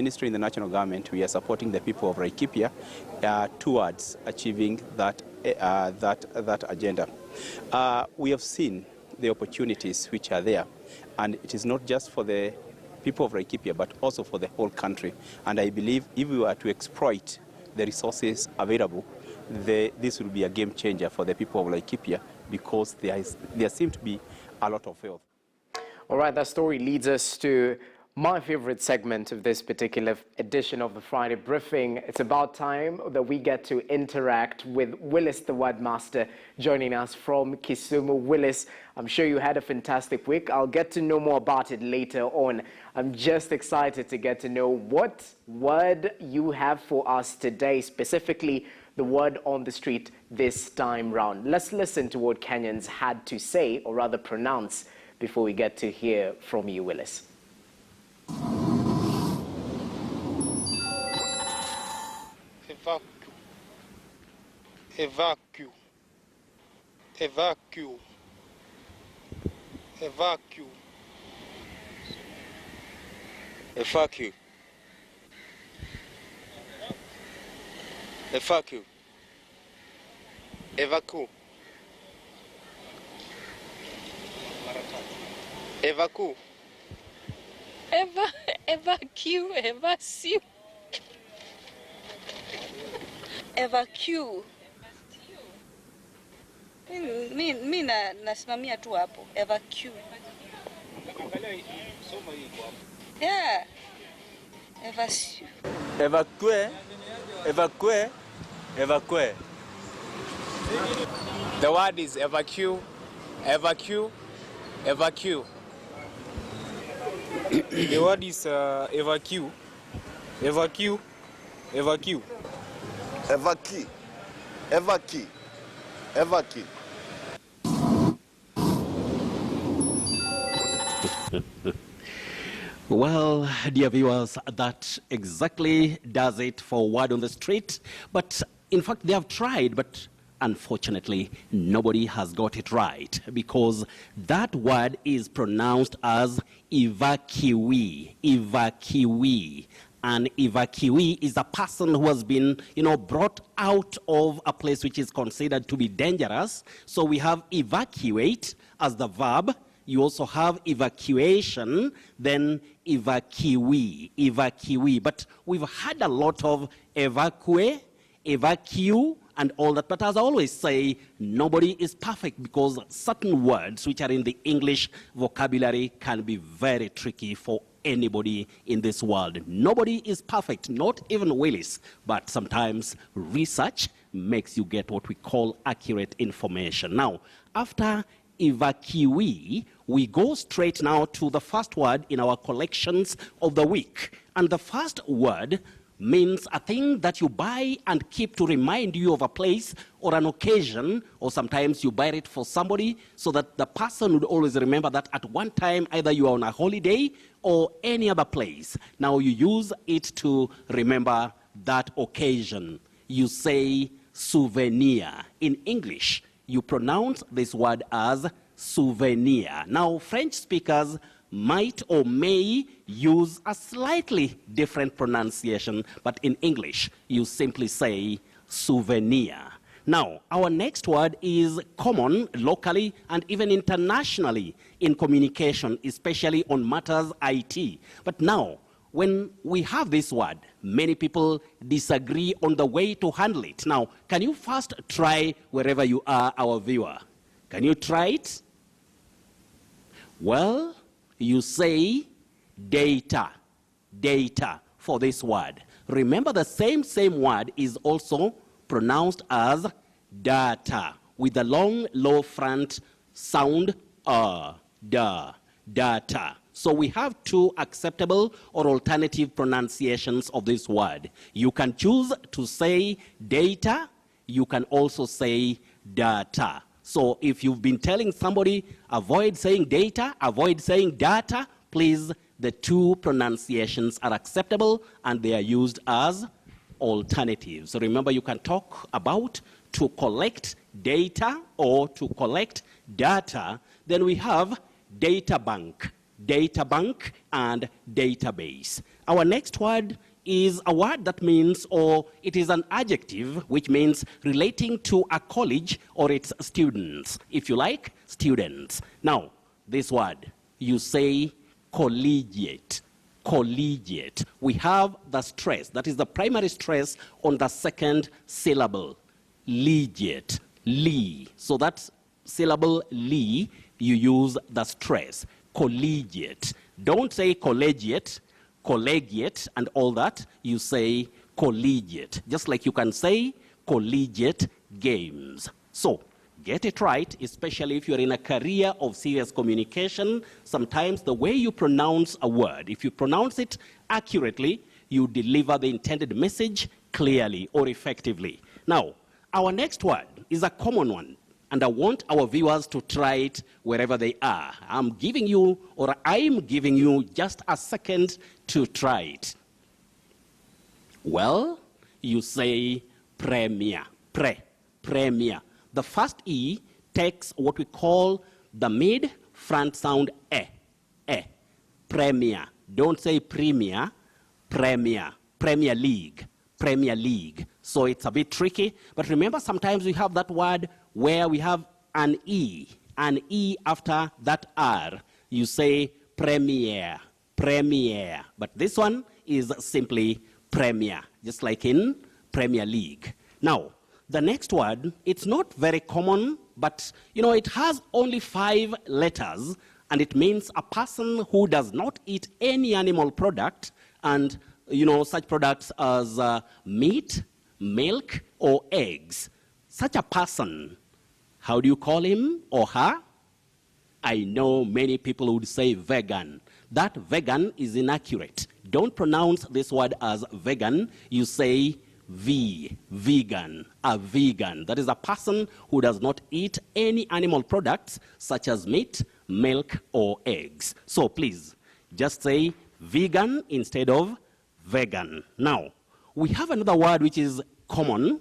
ministry in the national government, we are supporting the people of Laikipia towards achieving that agenda. We have seen the opportunities which are there, and it is not just for the people of Laikipia, but also for the whole country. And I believe if we were to exploit the resources available, this will be a game changer for the people of Laikipia, because there seems to be a lot of wealth. All right, that story leads us to my favorite segment of this particular edition of the Friday Briefing. It's about time that we get to interact with Willis, the word master, joining us from Kisumu. Willis, I'm sure you had a fantastic week. I'll get to know more about it later on. I'm just excited to get to know what word you have for us today, specifically the word on the street this time round. Let's listen to what Kenyans had to say, or rather pronounce, before we get to hear from you, Willis. Evacue. Evacue. Evacue. Evacue. Evacue. Evacue. Evacue. Evacue. Evacue. Evacue. Mimi nasimamia tu hapo. Evacue. Yeah. Evacue. Evacue. Evacue. Evacue. The word is evacue. Evacue. Evacue. The word is evacue. Evacue. Evacue. Evacue. Evacue. Evacue. Well, dear viewers, that exactly does it for Word on the Street. But in fact, they have tried, but unfortunately, nobody has got it right, because that word is pronounced as evacuee. Evacuee. An evacuee is a person who has been, brought out of a place which is considered to be dangerous. So we have evacuate as the verb. You also have evacuation, then evacuee, evacuee. But we've had a lot of evacue, evacue, and all that. But as I always say, nobody is perfect, because certain words which are in the English vocabulary can be very tricky for anybody in this world. Nobody is perfect, not even Willis. But sometimes research makes you get what we call accurate information. Now, after evacuee, we go straight now to the first word in our collections of the week. And the first word means a thing that you buy and keep to remind you of a place or an occasion, or sometimes you buy it for somebody so that the person would always remember that at one time either you are on a holiday or any other place. Now you use it to remember that occasion. You say souvenir. In English, you pronounce this word as souvenir. Now, French speakers might or may use a slightly different pronunciation, but in English, you simply say souvenir. Now, our next word is common locally and even internationally in communication, especially on matters IT. But now, when we have this word, many people disagree on the way to handle it. Now, can you first try wherever you are, our viewer? Can you try it? Well, you say data, data for this word. Remember, the same word is also pronounced as data with the long, low front sound, da, data. So we have two acceptable or alternative pronunciations of this word. You can choose to say data, you can also say data. So if you've been telling somebody, avoid saying data, avoid saying data, please, the two pronunciations are acceptable and they are used as alternatives. So remember, you can talk about to collect data or to collect data. Then we have data bank. data bank, and database. Our next word is a word that means, or it is an adjective, which means relating to a college or its students. If you like, students. Now, this word, you say collegiate. Collegiate. We have the stress, that is the primary stress on the second syllable. Legiate. Lee. So that syllable lee, you use the stress. Collegiate. Don't say collegiate, collegiate, and all that. You say collegiate. Just like you can say collegiate games. So, get it right, especially if you're in a career of serious communication. Sometimes the way you pronounce a word, if you pronounce it accurately, you deliver the intended message clearly or effectively. Now, our next word is a common one, and I want our viewers to try it wherever they are. I'm giving you just a second to try it. Well, you say premier, premier. The first E takes what we call the mid-front sound e. Premier. Don't say premier, premier. Premier League, Premier League. So it's a bit tricky. But remember, sometimes we have that word where we have an E after that R. You say premier, premier. But this one is simply premier, just like in Premier League. Now, the next word, it's not very common, but it has only 5 letters, and it means a person who does not eat any animal product, and such products as meat, milk, or eggs. Such a person, how do you call him or her? I know many people would say vegan. That vegan is inaccurate. Don't pronounce this word as vegan. You say vegan, a vegan. That is a person who does not eat any animal products such as meat, milk, or eggs. So please, just say vegan instead of vegan. Now, we have another word which is common,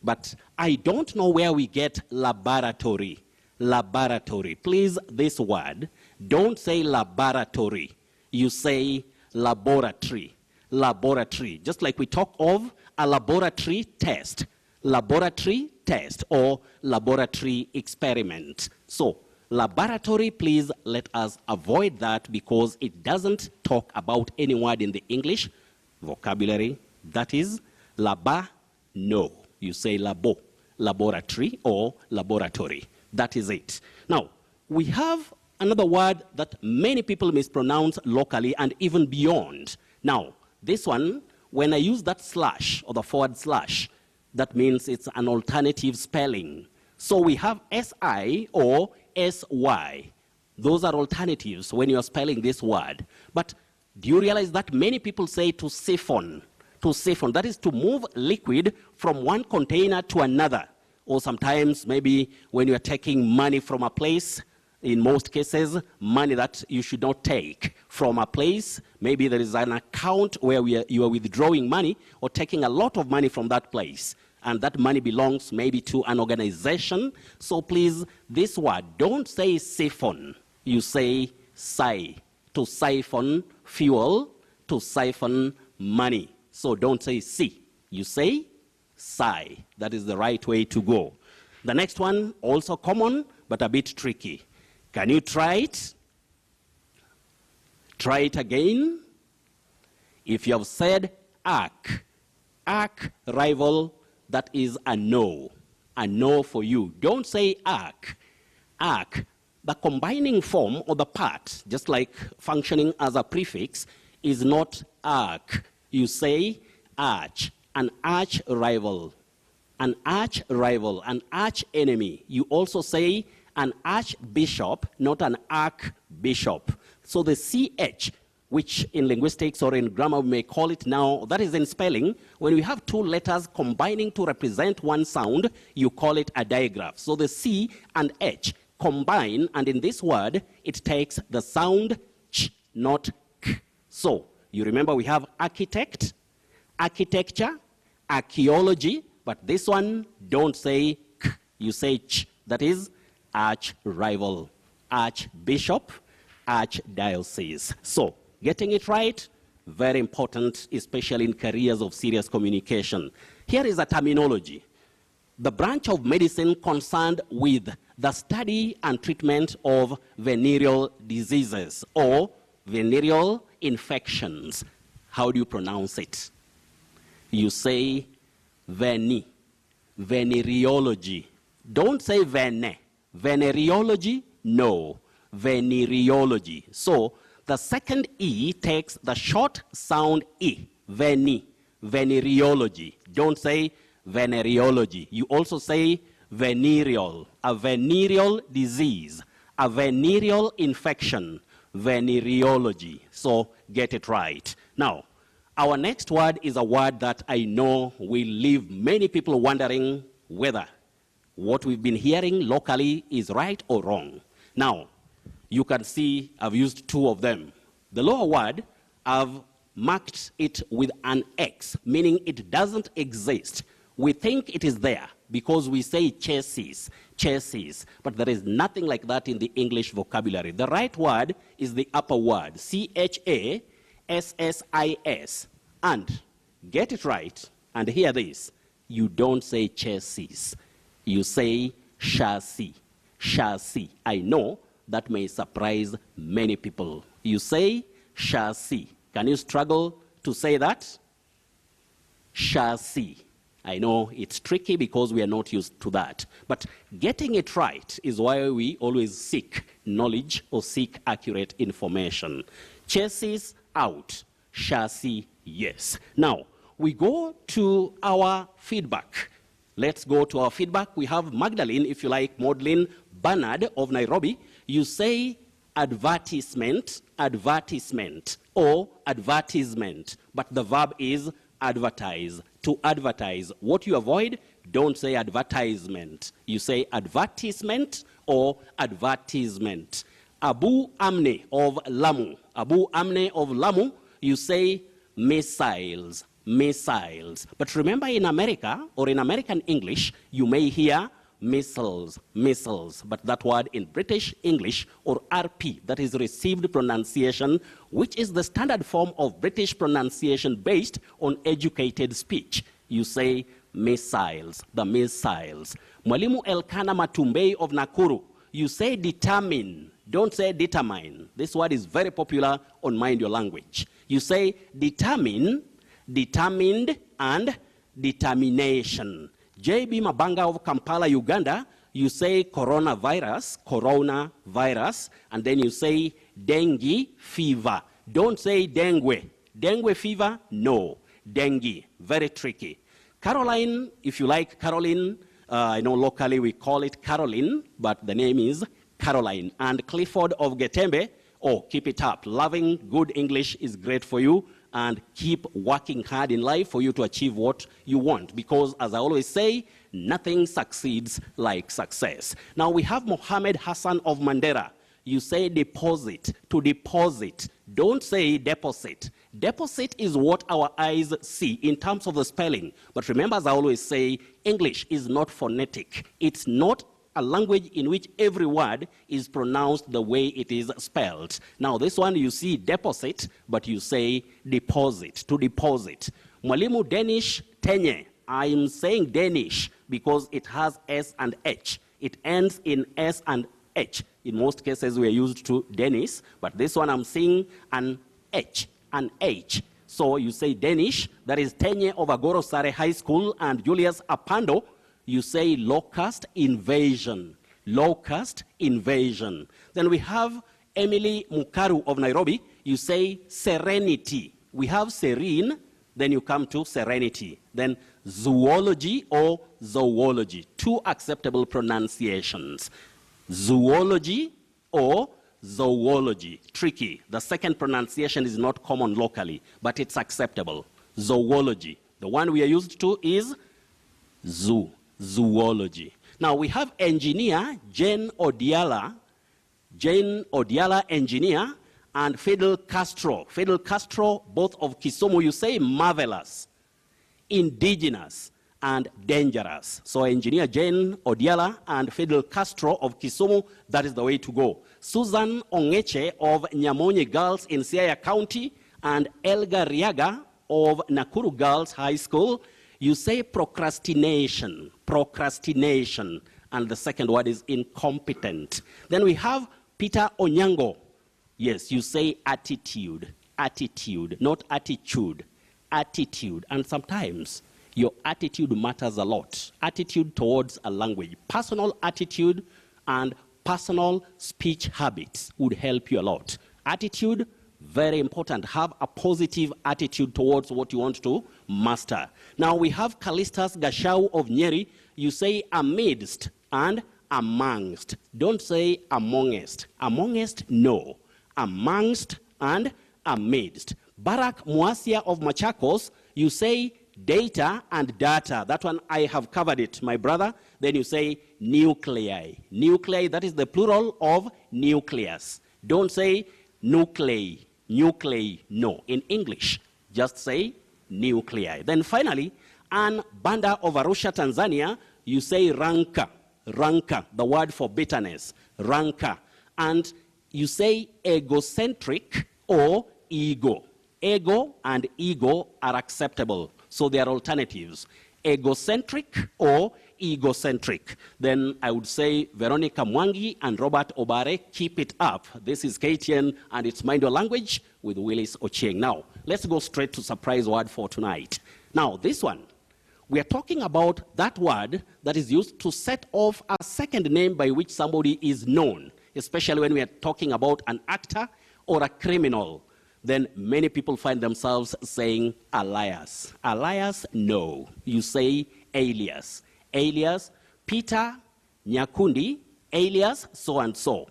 but I don't know where we get laboratory. Laboratory. Please, this word, don't say laboratory. You say laboratory. Laboratory. Just like we talk of a laboratory test, or laboratory experiment. So, laboratory, please let us avoid that because it doesn't talk about any word in the English vocabulary. That is no. You say labo, laboratory or laboratory. That is it. Now, we have another word that many people mispronounce locally and even beyond. Now, this one, when I use that slash or the forward slash, that means it's an alternative spelling. So we have SI or SY. Those are alternatives when you are spelling this word. But do you realize that many people say to siphon? To siphon, that is to move liquid from one container to another. Or sometimes maybe when you are taking money from a place, in most cases, money that you should not take from a place. Maybe there is an account where you are withdrawing money or taking a lot of money from that place. And that money belongs maybe to an organization. So please, this word, don't say siphon. You say to siphon fuel, to siphon money. So don't say si. You say sigh. That is the right way to go. The next one, also common, but a bit tricky. Can you try it? Try it again. If you have said arc, rival, that is a no for you. Don't say arc. The combining form or the part, just like functioning as a prefix, is not arc. You say arch, an arch rival, an arch enemy. You also say an archbishop, not an archbishop. So the CH, which in linguistics or in grammar we may call it now, that is in spelling. When we have 2 letters combining to represent one sound, you call it a digraph. So the C and H combine, and in this word, it takes the sound ch, not k. So you remember we have architect, architecture, archaeology, but this one, don't say k, you say ch. That is arch rival, archbishop, archdiocese. So, getting it right, very important, especially in careers of serious communication. Here is a terminology. The branch of medicine concerned with the study and treatment of venereal diseases or venereal infections. How do you pronounce it? You say venereology. Don't say vene. Venereology, no. Venereology. So the second E takes the short sound E. Venereology. Don't say venereology. You also say venereal. A venereal disease. A venereal infection. Venereology. So get it right. Now, our next word is a word that I know will leave many people wondering whether what we've been hearing locally is right or wrong. Now, you can see I've used two of them. The lower word, I've marked it with an X, meaning it doesn't exist. We think it is there because we say chassis, but there is nothing like that in the English vocabulary. The right word is the upper word, CHASSIS. And get it right, and hear this, you don't say chassis, you say chassis. Chassis. I know that may surprise many people. You say chassis. Can you struggle to say that? Chassis. I know it's tricky because we are not used to that. But getting it right is why we always seek knowledge or seek accurate information. Chassis out, chassis yes. Now, we go to our feedback. Let's go to our feedback. We have Magdalene, if you like, Maudlin Bernard of Nairobi. You say advertisement, or advertisement, but the verb is advertise, to advertise. What you avoid, don't say advertisement. You say advertisement or advertisement. Abu Amne of Lamu. Abu Amne of Lamu, you say missiles. But remember, in America, or in American English, you may hear missiles. But that word in British English, or RP, that is received pronunciation, which is the standard form of British pronunciation based on educated speech. You say missiles, the missiles. Mwalimu Elkana Matumbei of Nakuru, you say determine. Don't say determine. This word is very popular on Mind Your Language. You say determine, determined, and determination. JB Mabanga of Kampala, Uganda, you say coronavirus, and then you say dengue fever. Don't say dengue. Dengue fever, no. Dengue, very tricky. Caroline, if you like Caroline, I know locally we call it Caroline, but the name is Caroline. And Clifford of Getembe, oh, keep it up. Loving good English is great for you, and keep working hard in life for you to achieve what you want. Because, as I always say, nothing succeeds like success. Now we have Mohammed Hassan of Mandera. You say deposit, to deposit. Don't say deposit. Deposit is what our eyes see in terms of the spelling. But remember, as I always say, English is not phonetic. It's not a language in which every word is pronounced the way it is spelled. Now, this one you see deposit, but you say deposit, to deposit. Mwalimu Danish Tenye. I'm saying Danish because it has S and H. It ends in S and H. In most cases, we are used to Danish, but this one I'm seeing an H, an H. So you say Danish, that is Tenye of Agoro Sare High School, and Julius Apando, you say locust invasion. Locust invasion. Then we have Emily Mukaru of Nairobi. You say serenity. We have serene, then you come to serenity. Then zoology or zoology. Two acceptable pronunciations. Zoology or zoology. Tricky. The second pronunciation is not common locally, but it's acceptable. Zoology. The one we are used to is zoo. Zoology. Now we have engineer Jane Odiala, engineer, and Fidel Castro. Fidel Castro, both of Kisumu, you say marvelous, indigenous, and dangerous. So engineer Jane Odiala and Fidel Castro of Kisumu, that is the way to go. Susan Ongeche of Nyamonyi Girls in Siaya County and Elga Riaga of Nakuru Girls High School, you say procrastination, procrastination, and the second word is incompetent. Then we have Peter Onyango. Yes, you say attitude, attitude, not attitude, attitude. And sometimes your attitude matters a lot. Attitude towards a language. Personal attitude and personal speech habits would help you a lot. Attitude, very important. Have a positive attitude towards what you want to master. Now we have Callistus Gashau of Nyeri. You say amidst and amongst. Don't say amongst. Amongst, no. Amongst and amidst. Barak Muasia of Machakos, you say data and data. That one I have covered it, my brother. Then you say nuclei. Nuclei, that is the plural of nucleus. Don't say nuclei. Nuclei, no. In English, just say nuclei. Then finally, Ann Banda of Arusha, Tanzania, you say rancor. Rancor, the word for bitterness. Rancor. And you say egocentric or ego. Ego and ego are acceptable, so they are alternatives. Egocentric or egocentric. Then I would say Veronica Mwangi and Robert Obare, keep it up. This is KTN and it's Mind Your Language with Willis Ochieng. Now, let's go straight to surprise word for tonight. Now, this one, we are talking about that word that is used to set off a second name by which somebody is known, especially when we are talking about an actor or a criminal. Then many people find themselves saying alias. Alias, no. You say alias. Alias, Peter Nyakundi, alias so-and-so.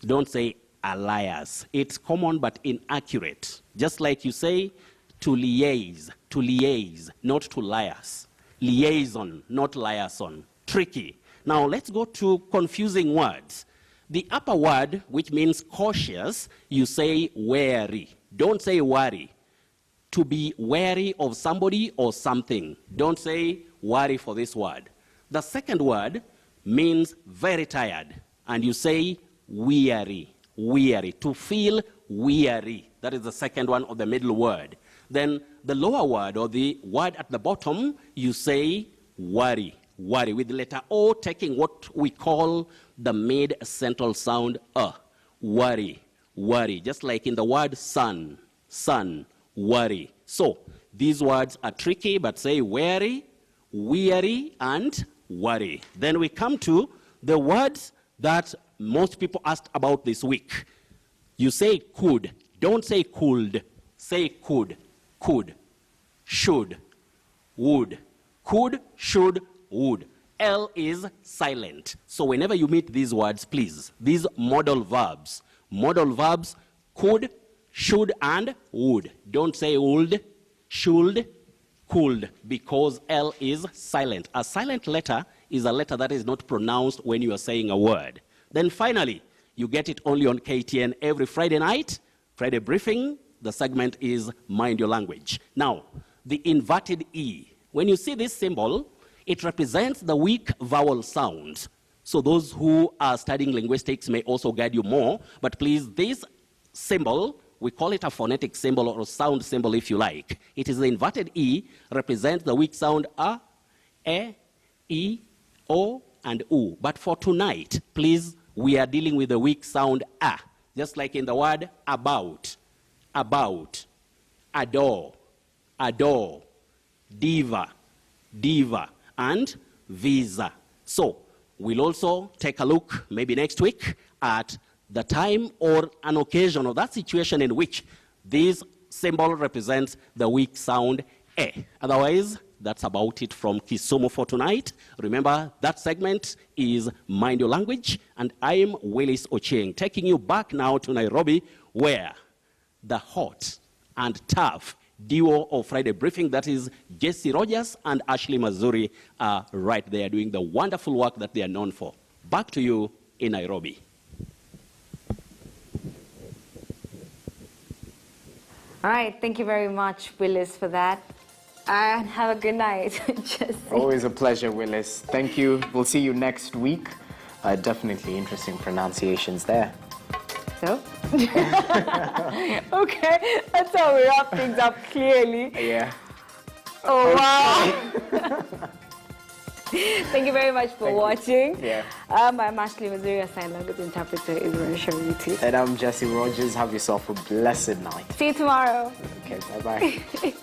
Don't say alias. It's common but inaccurate. Just like you say to liaise, not to lias. Liaison, not liaison. Tricky. Now let's go to confusing words. The upper word, which means cautious, you say wary. Don't say worry. To be wary of somebody or something. Don't say worry for this word. The second word means very tired. And you say weary. Weary. To feel weary. That is the second one of the middle word. Then the lower word or the word at the bottom, you say worry. Worry, with the letter O taking what we call the mid-central sound, worry, worry, just like in the word sun, sun, worry. So, these words are tricky, but say wary, weary, and worry. Then we come to the words that most people asked about this week. You say could, don't say could, say could, should, would, could, should, would. L is silent. So whenever you meet these words, please, these modal verbs could, should, and would. Don't say would, should, could, because L is silent. A silent letter is a letter that is not pronounced when you are saying a word. Then finally, you get it only on KTN every Friday night, Friday briefing. The segment is Mind Your Language. Now, the inverted E. When you see this symbol, it represents the weak vowel sounds. So those who are studying linguistics may also guide you more. But please, this symbol, we call it a phonetic symbol or a sound symbol if you like. It is the inverted E, represents the weak sound A, E, O, and U. But for tonight, please, we are dealing with the weak sound A. Just like in the word about, adore, diva, and visa. So we'll also take a look maybe next week at the time or an occasion or that situation in which this symbol represents the weak sound A. Otherwise, that's about it from Kisumu for tonight. Remember, that segment is Mind Your Language, and I'm Willis Ochieng, taking you back now to Nairobi, where the hot and tough duo of Friday briefing, that is Jesse Rogers and Ashley Mazuri, are right there doing the wonderful work that they are known for. Back to you in Nairobi. All right, thank you very much, Willis, for that. And have a good night, Jesse. Always a pleasure, Willis. Thank you. We'll see you next week. Definitely interesting pronunciations there. So? Okay, that's how we wrap things up clearly. Yeah. Oh, wow. Thank you very much for watching. Yeah. I'm Ashley Missouri, a sign language interpreter in Shariti. And I'm Jesse Rogers. Have yourself a blessed night. See you tomorrow. Okay, bye-bye.